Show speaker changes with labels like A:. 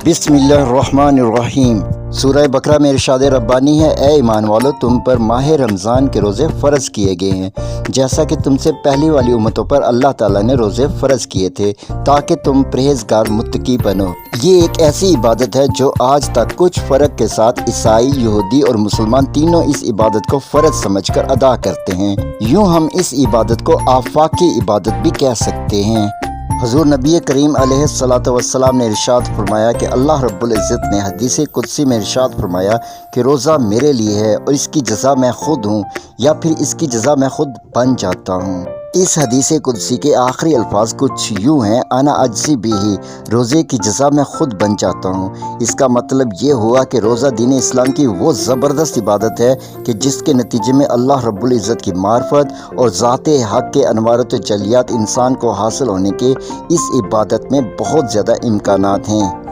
A: बिस्मिल्लाहिर्रहमानिर्रहीम। सूरह बकरा में इरशाद रब्बानी है, ए ईमान वालो, तुम पर माह रमज़ान के रोज़े फ़र्ज़ किए गए हैं जैसा कि तुमसे पहली वाली उम्मतों पर अल्लाह ताला ने रोज़े फ़र्ज़ किए थे ताकि तुम परहेज़गार मुत्तकी बनो। ये एक ऐसी इबादत है जो आज तक कुछ फ़र्क के साथ ईसाई, यहूदी और मुसलमान तीनों इस इबादत को फ़र्ज़ समझकर अदा करते हैं। यूँ हम इस इबादत को आफाकी इबादत भी कह सकते हैं। हुज़ूर नबी करीम अलैहिस्सलातु वस्सलाम ने इरशाद फरमाया कि अल्लाह रब्बुल इज़्ज़त ने हदीस कुदसी में इरशाद फरमाया कि रोज़ा मेरे लिए है और इसकी जज़ा मैं खुद हूँ, या फिर इसकी जज़ा मैं खुद बन जाता हूँ। इस हदीस कुदसी के आखिरी अल्फाज कुछ यूँ हैं, अना अज्ज़ी बिही, रोज़े की जज़ा मैं खुद बन जाता हूँ। इसका मतलब ये हुआ कि रोज़ा दीन इस्लाम की वो ज़बरदस्त इबादत है कि जिसके नतीजे में अल्लाह रब्बुल इज़्ज़त की मार्फत और ज़ाते हक़ के अनवारत जलियात इंसान को हासिल होने के इस इबादत में बहुत ज़्यादा इम्कानात हैं।